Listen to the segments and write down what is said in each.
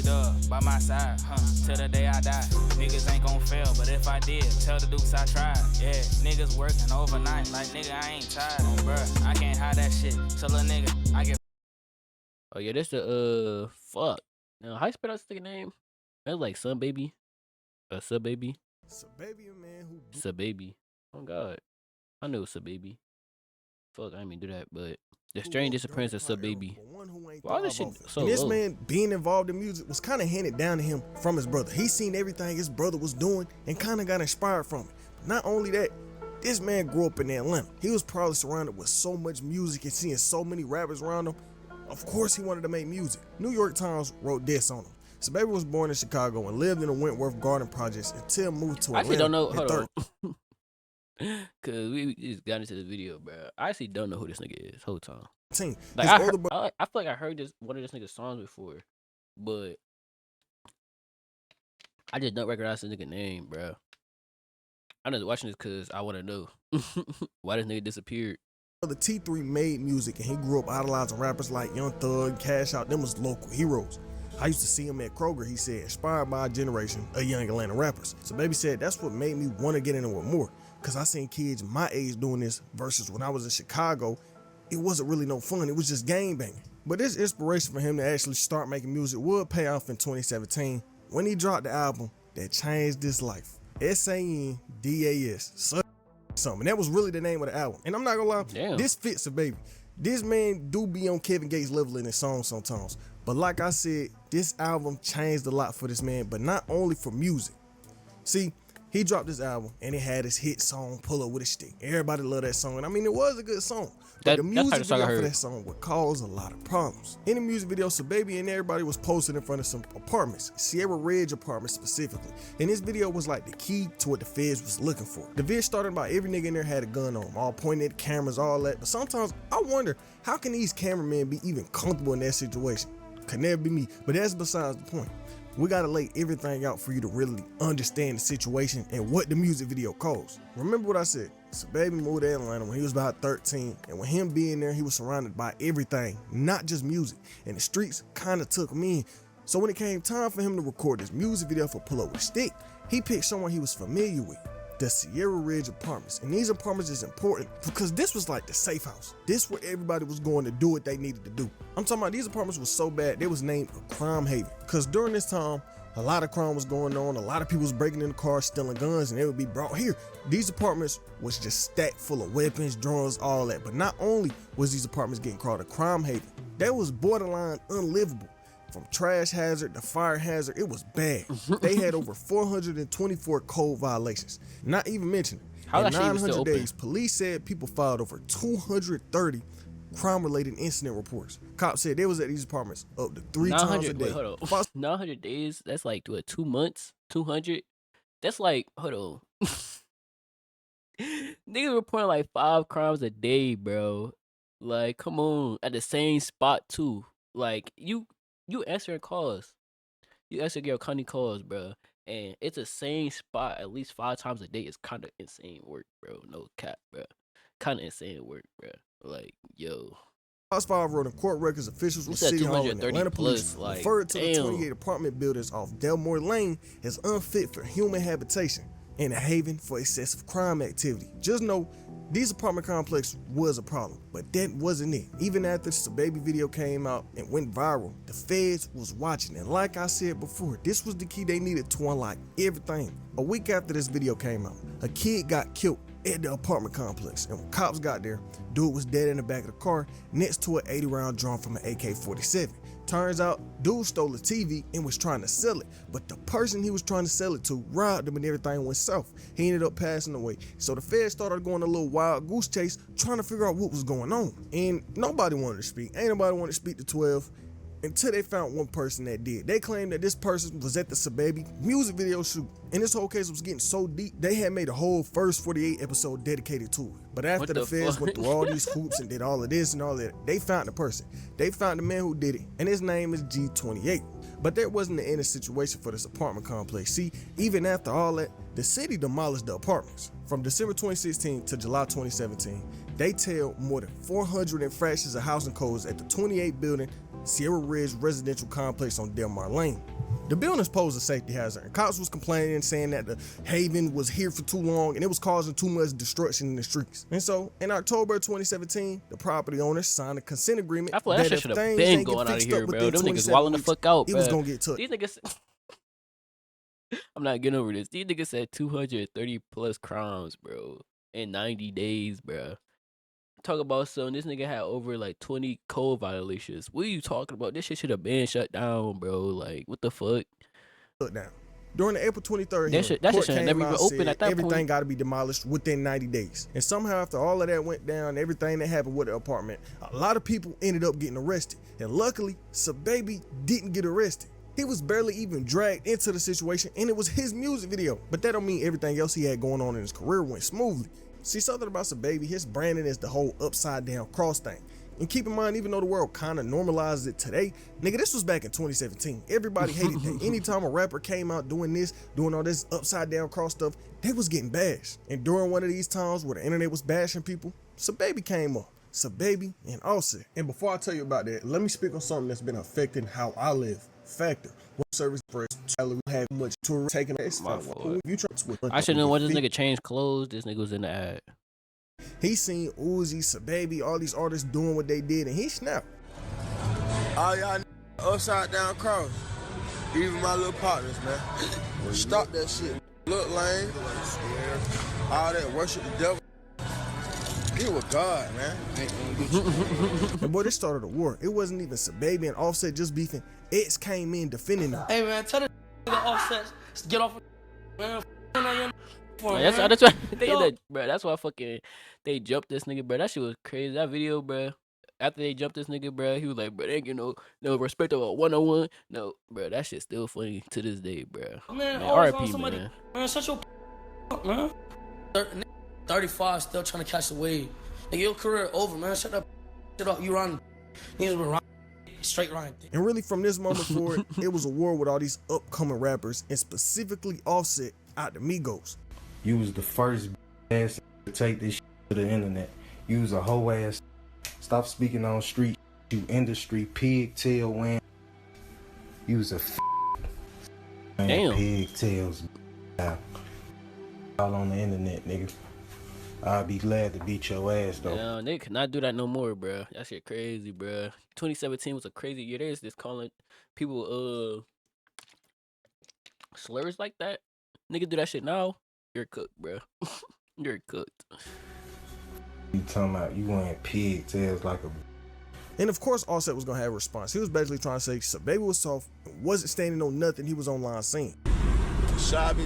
dub by my side, till the day I die. Niggas ain't gon' fail, but if I did, tell the Dukes I tried. Yeah, niggas working overnight, like nigga, I ain't tired. Bruh, I can't hide that shit. So little nigga, I get. Oh yeah, that's the fuck. Now, how you spell that nigga name? That's like Sahbabii. Sahbabii. Sahbabii, a man who Sahbabii. Oh God, I know Sahbabii. Fuck, I didn't mean do that, but the strange disappearance of Sahbabii. Why this shit so and this low? man being involved in music was kind of handed down to him from his brother. He seen everything his brother was doing and kind of got inspired from it. But not only that, this man grew up in Atlanta. He was probably surrounded with so much music and seeing so many rappers around him. Of course he wanted to make music. New York Times wrote this on him. Sahbabii was born in Chicago and lived in the Wentworth Garden Projects until moved to Atlanta. I actually don't know. Hold on. Cause we just got into the video, bro. I actually don't know who this nigga is. Whole time. Like I feel like I heard one of this nigga's songs before, but I just don't recognize this nigga name, bro. I'm just watching this cause I want to know why this nigga disappeared. The T3 made music and he grew up idolizing rappers like Young Thug, Cash Out. Them was local heroes. I used to see him at Kroger, he said, inspired by a generation of young Atlanta rappers. Sahbabii said that's what made me want to get into it more, because I seen kids my age doing this versus when I was in Chicago, it wasn't really no fun. It was just gang banging. But this inspiration for him to actually start making music would pay off in 2017 when he dropped the album that changed his life. SANDAS. Something. That was really the name of the album. And I'm not gonna lie, this fits Sahbabii. This man do be on Kevin Gates level in his songs sometimes. But like I said, this album changed a lot for this man, but not only for music. See, he dropped this album and it had his hit song, Pull Up With A Stick. Everybody loved that song. And I mean, it was a good song. But the music video for that song would cause a lot of problems. In the music video, Sahbabii and everybody was posted in front of some apartments, Sierra Ridge apartments specifically. And this video was like the key to what the feds was looking for. The vid started by every nigga in there had a gun on them, all pointing at cameras, all that. But sometimes I wonder, how can these cameramen be even comfortable in that situation? Could never be me, but that's besides the point. We gotta lay everything out for you to really understand the situation and what the music video caused. Remember what I said, Sahbabii moved to Atlanta when he was about 13, and with him being there, he was surrounded by everything, not just music, and the streets kinda took him in. So when it came time for him to record this music video for Pull Up With A Stick, he picked someone he was familiar with, the Sierra Ridge apartments. And these apartments is important because this was like the safe house. This where everybody was going to do what they needed to do. I'm talking about these apartments was so bad, they was named a crime haven. Because during this time, a lot of crime was going on. A lot of people was breaking in the cars, stealing guns, and they would be brought here. These apartments was just stacked full of weapons, drugs, all that. But not only was these apartments getting called a crime haven, that was borderline unlivable. From trash hazard to fire hazard, it was bad. They had over 424 code violations. Not even mentioning, in 900 days, police said people filed over 230 crime-related incident reports. Cops said they was at these apartments up to 3 times a day. Wait, hold on. 900 days? That's like 2 months? 200? That's like, hold on. Niggas reporting like 5 crimes a day, bro. Like, come on. At the same spot, too. Like, you answering calls. You answering your county calls, bro. And it's the same spot at least 5 times a day. It's kind of insane work, bro. No cap, bro. Kind of insane work, bro. Like, yo. Fox 5 wrote in court records, officials with City Hall and Atlanta police referred to the 28 apartment buildings off Delmore Lane as unfit for human habitation and a haven for excessive crime activity. Just know, these apartment complex was a problem, but that wasn't it. Even after the Sahbabii video came out and went viral, the feds was watching, and like I said before, this was the key they needed to unlock everything. A week after this video came out, a kid got killed at the apartment complex, and when cops got there, dude was dead in the back of the car next to an 80-round drum from an AK-47. Turns out, dude stole a TV and was trying to sell it, but the person he was trying to sell it to robbed him and everything went south. He ended up passing away. So the feds started going a little wild goose chase, trying to figure out what was going on. And nobody wanted to speak. Ain't nobody wanted to speak to 12 until they found one person that did. They claimed that this person was at the Sahbabii music video shoot. And this whole case was getting so deep, they had made a whole first 48 episode dedicated to it. But after the feds went through all these hoops and did all of this and all that, they found the person. They found the man who did it, and his name is G28. But that wasn't the end of the situation for this apartment complex. See, even after all that, the city demolished the apartments. From December 2016 to July 2017, they tell more than 400 infractions of housing codes at the 28 building Sierra Ridge residential complex on Del Mar Lane. The buildings posed a safety hazard, and cops was complaining, saying that the Haven was here for too long and it was causing too much destruction in the streets. And so, in October 2017, the property owners signed a consent agreement I feel that that shit if should have things been ain't going get out of fixed here, up bro. within Them niggas 27 walling the weeks, fuck out, it bro. was gonna get took. These niggas. I'm not getting over this. These niggas said 230 plus crimes, bro, in 90 days, bro. Talk about something. This nigga had over like 20 code violations. What are you talking about? This shit should have been shut down, bro. Like, what the fuck? Look down. During the April 23rd That shit should never even open at that everything point. got to be demolished within 90 days. And somehow after all of that went down, everything that happened with the apartment, a lot of people ended up getting arrested. And luckily, Sahbabii didn't get arrested. He was barely even dragged into the situation, and it was his music video. But that don't mean everything else he had going on in his career went smoothly. See, something about Sahbabii, his branding is the whole upside down cross thing. And keep in mind, even though the world kind of normalizes it today, nigga, this was back in 2017. Everybody hated that. Anytime a rapper came out doing this, doing all this upside down cross stuff, they was getting bashed. And during one of these times where the internet was bashing people, Sahbabii came up. Sahbabii and Offset. And before I tell you about that, let me speak on something that's been affecting how I live. Factor. What service for we have much tour taking this. I should know why this nigga changed clothes. This nigga was in the ad. He seen Uzi, Sahbabii, all these artists doing what they did, and he snapped. All y'all upside down cross. Even my little partners, man. Stop that shit. Look lame. All that worship the devil. Get with God, man. And boy, this started a war. It wasn't even Sahbabii and Offset just beefing. X came in defending them. Hey man, tell the Offset get off, man. That's why that's why fucking they jumped this nigga, bro. That shit was crazy. That video, bro. After they jumped this nigga, bro, he was like, bro, they ain't get no respect of a 101. No, bro, that shit's still funny to this day, bro. Man, RIP, man. Man, shut your man. 35 still trying to catch the wave. Nigga, your career over, man. Shut up. Shut up. You run. Niggas been straight rhyme. And really, from this moment forward, it was a war with all these upcoming rappers, and specifically Offset out the Migos. You was the first ass to take this shit to the internet. You was a hoe ass. Stop speaking on street. You industry pigtail wearing. You was a damn pigtails. All on the internet, nigga. I'll be glad to beat your ass though. No, they could not do that no more, bro. That shit crazy, bro. 2017 was a crazy year. There's this calling people slurs like that. Nigga do that shit now, you're cooked, bro. You're cooked. You talking about you wearing pigtails like a. And of course, Offset was gonna have a response. He was basically trying to say Sahbabii was soft, wasn't standing on nothing. He was online saying. Shabby,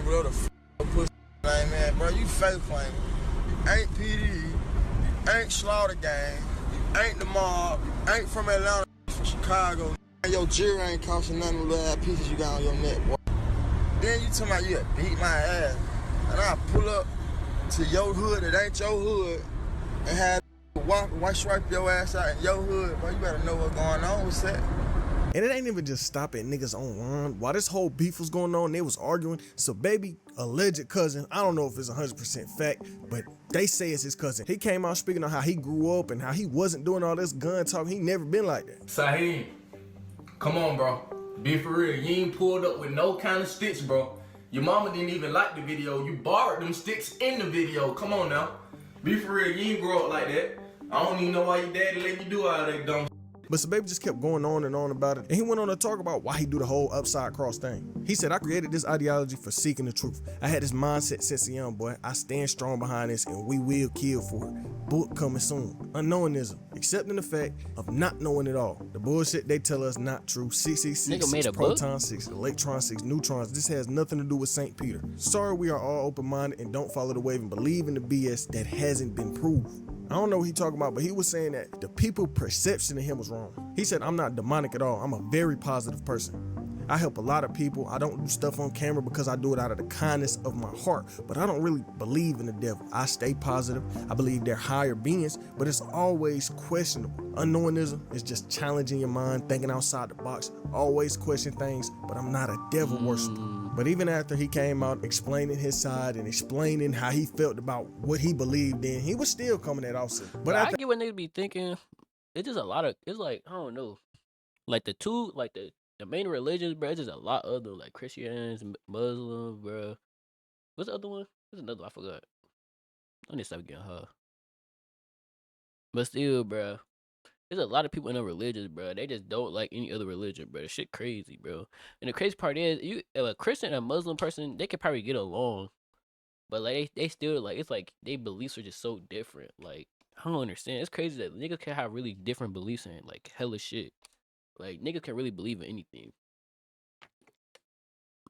bro, the pussy name, man, bro. You fake claiming. You ain't PD. You ain't Slaughter Gang. You ain't the mob. You ain't from Atlanta. From Chicago. And your jewelry ain't costing nothing. Little ass pieces you got on your neck, boy. Then you talking about you beat my ass, and I pull up to your hood that ain't your hood and have white stripe your ass out in your hood, bro. You better know what's going on with that. And it ain't even just stopping niggas online. While this whole beef was going on, they was arguing. Sahbabii, alleged cousin, I don't know if it's 100% fact, but they say it's his cousin. He came out speaking on how he grew up and how he wasn't doing all this gun talk. He never been like that. Saheem, come on, bro. Be for real. You ain't pulled up with no kind of sticks, bro. Your mama didn't even like the video. You borrowed them sticks in the video. Come on now. Be for real. You ain't grow up like that. I don't even know why your daddy let you do all that dumb. But Sahbabii just kept going on and on about it, and he went on to talk about why he do the whole upside cross thing. He said, I created this ideology for seeking the truth. I had this mindset since a young boy. I stand strong behind this, and we will kill for it. Book coming soon. Unknowingism, accepting the fact of not knowing it all. The bullshit they tell us not true. 666, 6 proton 6, electron 6, neutrons. This has nothing to do with St. Peter. Sorry, we are all open-minded and don't follow the wave and believe in the BS that hasn't been proved. I don't know what he talking about, but he was saying that the people perception of him was wrong. He said, I'm not demonic at all. I'm a very positive person. I help a lot of people. I don't do stuff on camera because I do it out of the kindness of my heart, but I don't really believe in the devil. I stay positive. I believe they're higher beings, but it's always questionable. Unknowingism is just challenging your mind, thinking outside the box, always question things, but I'm not a devil worshiper. But even after he came out explaining his side and explaining how he felt about what he believed in, he was still coming at Offset. But I get what niggas be thinking. It's just a lot of, it's like, I don't know. Like the two, like the main religions, bro, it's just a lot of them, like Christians, Muslims, bro. What's the other one? There's another one, I forgot. I need to stop getting her. But still, bro, there's a lot of people in the religions, bro. They just don't like any other religion, bro. This shit crazy, bro. And the crazy part is, if a Christian and a Muslim person, they could probably get along. But like they still like, it's like they beliefs are just so different. Like, I don't understand. It's crazy that niggas can have really different beliefs in like hella shit. Like, niggas can really believe in anything.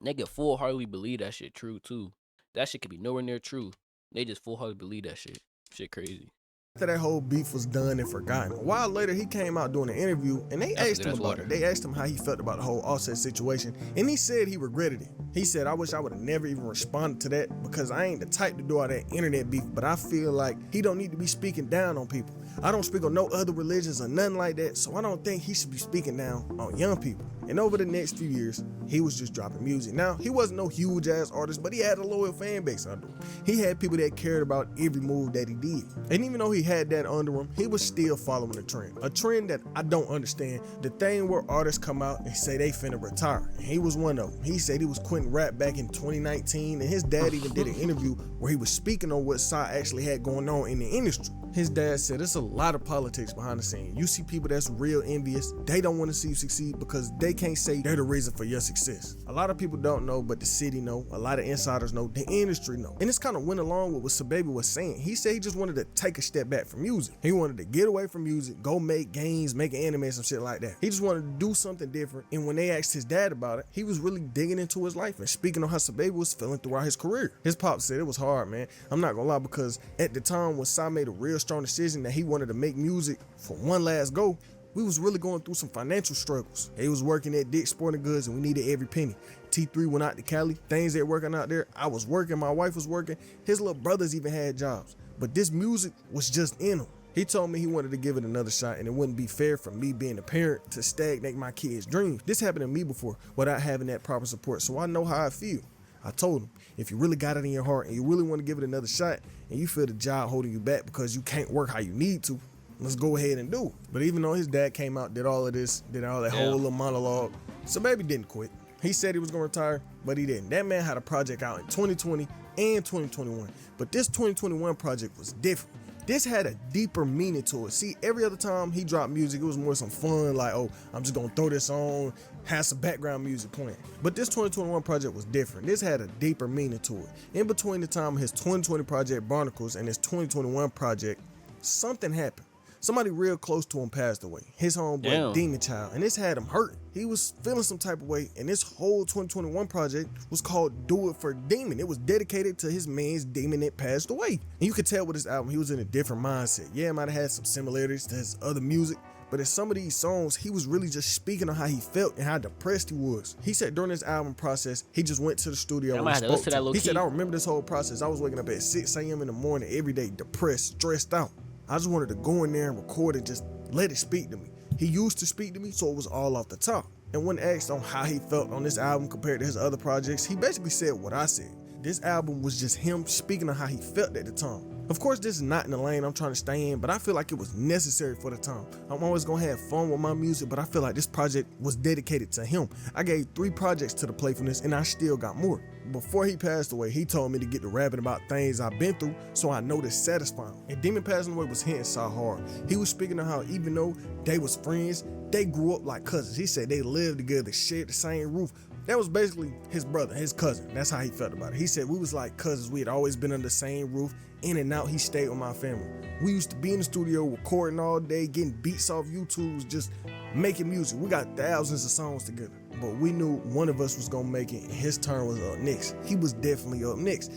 They can full-heartedly believe that shit true, too. That shit could be nowhere near true. They just full-heartedly believe that shit. Shit crazy. After that whole beef was done and forgotten, a while later, he came out doing an interview, and they asked him about it. They asked him how he felt about the whole Offset situation, and he said he regretted it. He said, I wish I would have never even responded to that because I ain't the type to do all that internet beef, but I feel like he don't need to be speaking down on people. I don't speak on no other religions or nothing like that, so I don't think he should be speaking down on young people. And over the next few years, he was just dropping music. Now, he wasn't no huge ass artist, but he had a loyal fan base under him. He had people that cared about every move that he did. And even though he had that under him, he was still following the trend. A trend that I don't understand. The thing where artists come out and say they finna retire. And he was one of them. He said he was quitting rap back in 2019, and his dad even did an interview where he was speaking on what Sa actually had going on in the industry. His dad said there's a lot of politics behind the scene. You see people that's real envious. They don't want to see you succeed because they can't say they're the reason for your success. A lot of people don't know, but the city know. A lot of insiders know. The industry know. And this kind of went along with what Sahbabii was saying. He said he just wanted to take a step back from music. He wanted to get away from music, go make games, make an anime, some shit like that. He just wanted to do something different. And when they asked his dad about it, he was really digging into his life and speaking on how Sahbabii was feeling throughout his career. His pop said it was hard, man. I'm not gonna lie, because at the time when Sa made a real strong decision that he wanted to make music for one last go, we was really going through some financial struggles. He was working at Dick's Sporting Goods and we needed every penny. T3 went out to Cali, things ain't working out there. I was working, my wife was working, his little brothers even had jobs. But this music was just in him. He told me he wanted to give it another shot and it wouldn't be fair for me being a parent to stagnate my kids' dreams. This happened to me before without having that proper support, so I know how I feel. I told him, if you really got it in your heart and you really want to give it another shot and you feel the job holding you back because you can't work how you need to, let's go ahead and do it. But even though his dad came out, did all of this, did all that whole little monologue, Sahbabii didn't quit. He said he was going to retire, but he didn't. That man had a project out in 2020 and 2021, but this 2021 project was different. This had a deeper meaning to it. See, every other time he dropped music, it was more some fun, like, oh, I'm just gonna throw this on, have some background music playing. But this 2021 project was different. This had a deeper meaning to it. In between the time of his 2020 project, Barnacles, and his 2021 project, something happened. Somebody real close to him passed away. His homeboy, Demon Child, and this had him hurt. He was feeling some type of way, and this whole 2021 project was called Do It For Demon. It was dedicated to his man's demon that passed away. And you could tell with this album, he was in a different mindset. Yeah, it might have had some similarities to his other music, but in some of these songs, he was really just speaking on how he felt and how depressed he was. He said during this album process, he just went to the studio and spoke to him. He said, I remember this whole process. I was waking up at 6 a.m. in the morning every day, depressed, stressed out. I just wanted to go in there and record it, just let it speak to me. He used to speak to me, so it was all off the top. And when asked on how he felt on this album compared to his other projects, he basically said what I said. This album was just him speaking on how he felt at the time. Of course, this is not in the lane I'm trying to stay in, but I feel like it was necessary for the time. I'm always gonna have fun with my music, but I feel like this project was dedicated to him. I gave 3 projects to the Playfulness, and I still got more. Before he passed away, he told me to get to rapping about things I've been through, so I know this satisfying. And Demon passing away was hitting Sa hard. He was speaking of how even though they was friends, they grew up like cousins. He said they lived together, shared the same roof. That was basically his brother, his cousin. That's how he felt about it. He said we was like cousins. We had always been under the same roof. In and out, he stayed with my family. We used to be in the studio recording all day, getting beats off YouTube, just making music. We got thousands of songs together. But we knew one of us was gonna make it and his turn was up next. He was definitely up next.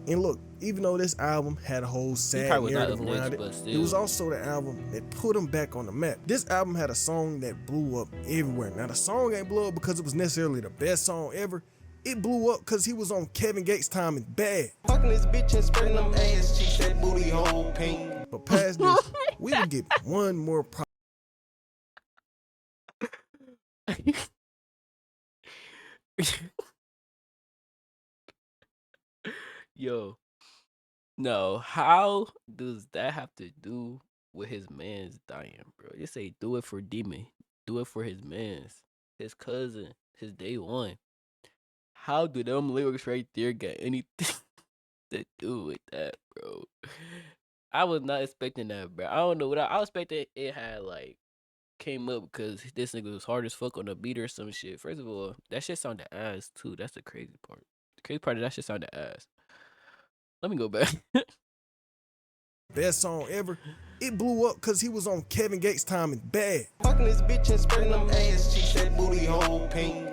And look, even though this album had a whole sad narrative around it, it was also the album that put him back on the map. This album had a song that blew up everywhere. Now the song ain't blew up because it was necessarily the best song ever. It blew up because he was on Kevin Gates' Time and Bad. Fucking this bitch and spreading them ass cheeks, that booty hole pink. But past this, we would get one more Yo, no. How does that have to do with his man's dying, bro? You say do it for Demon, do it for his man's, his cousin, his day one. How do them lyrics right there get anything to do with that, bro? I was not expecting that, bro. I don't know what I was expecting. It had like came up because this nigga was hard as fuck on the beat or some shit. First of all, that shit sounded ass too. That's the crazy part. The crazy part of that shit sounded ass. Let me go back. Best song ever. It blew up because he was on Kevin Gates' Time and Bad. Fucking this bitch and spreading them ass cheeks, that booty hole pink.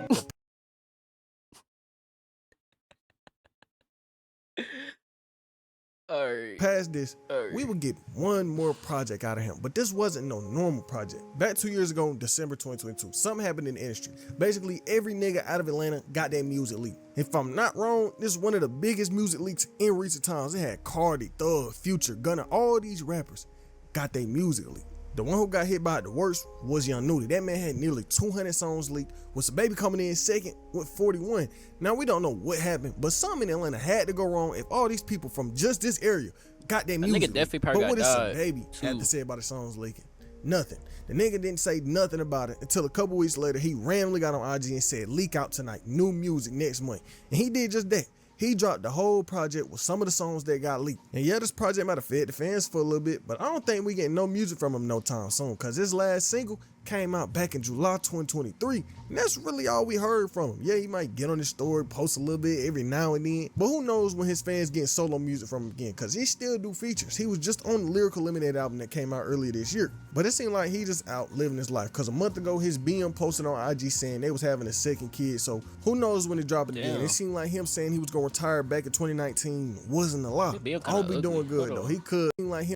Alright. Past this, we would get one more project out of him, but this wasn't no normal project. Back 2 years ago, December 2022, something happened in the industry. Basically, every nigga out of Atlanta got their music leaked. If I'm not wrong, this is one of the biggest music leaks in recent times. It had Cardi, Thug, Future, Gunna, all these rappers got their music leaked. The one who got hit by it the worst was Young Nudy. That man had nearly 200 songs leaked, with Sahbabii coming in second with 41. Now, we don't know what happened, but something in Atlanta had to go wrong if all these people from just this area got their music leaked. Definitely But what did died Sahbabii have to say about his songs leaking? Nothing. The nigga didn't say nothing about it until a couple weeks later, he randomly got on IG and said, leak out tonight, new music next month. And he did just that. He dropped the whole project with some of the songs that got leaked. And yeah, this project might have fed the fans for a little bit, but I don't think we getting no music from him no time soon, cause his last single came out back in July 2023, and that's really all we heard from him. Yeah, he might get on his story, post a little bit every now and then, but who knows when his fans getting solo music from him again, cause he still do features. He was just on the Lyrical Lemonade album that came out earlier this year, but it seemed like he just out living his life, cause a month ago his BM posted on IG saying they was having a second kid, so who knows when it dropped again. It seemed like him saying he was gonna retire back in 2019 wasn't a lie. I hope he doing good though. He could seem like him.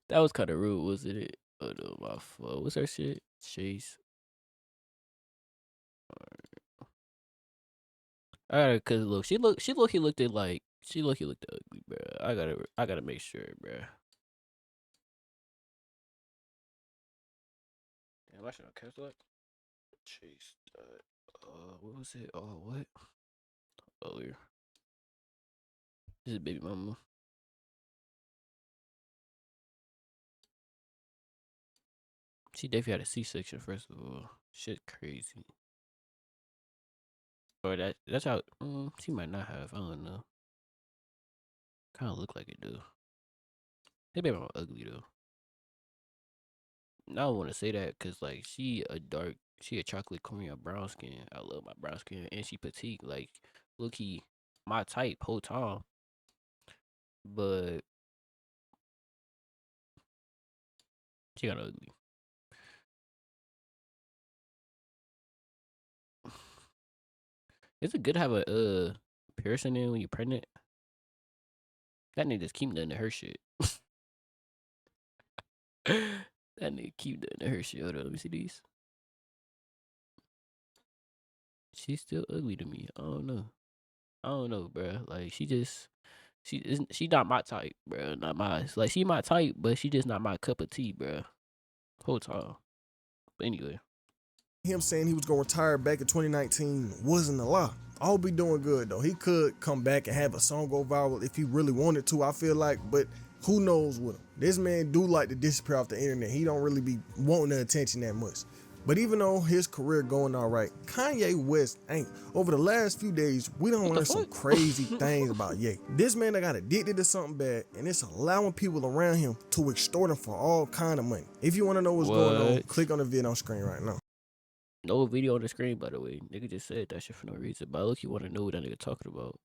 That was kind of rude, wasn't it? Oh no, my fault. What's her shit? Chase. Alright, cause look, she looked ugly, bro. I gotta make sure, bro. Damn, I should have cancelled that. Chase. What was it? Oh, what? Earlier. This is baby mama. She definitely had a C-section, first of all. Shit crazy. Or that's how she might not have, I don't know. Kinda look like it though. They baby mama ugly though. Now I don't wanna say that cause like she a chocolate Korean brown skin. I love my brown skin, and she petite, like look-key my type whole time. But she got ugly. Is it good to have a piercing in when you're pregnant? That nigga just keep doing her shit. That nigga keep doing her shit. Hold on, let me see these. She's still ugly to me. I don't know, bro. Like she not my type, bro. Not my like she my type, but she just not my cup of tea, bro. Whole time. But anyway. Him saying he was gonna retire back in 2019 wasn't a lie. I hope he doing good though. He could come back and have a song go viral if he really wanted to, I feel like, but who knows with him. This man do like to disappear off the internet. He don't really be wanting the attention that much. But even though his career going all right, Kanye West ain't. Over the last few days, we done learned some crazy things about Ye. This man that got addicted to something bad, and it's allowing people around him to extort him for all kind of money. If you want to know what's going on, click on the video on screen right now. No video on the screen, by the way. Nigga just said that shit for no reason. But look, you want to know what that nigga talking about.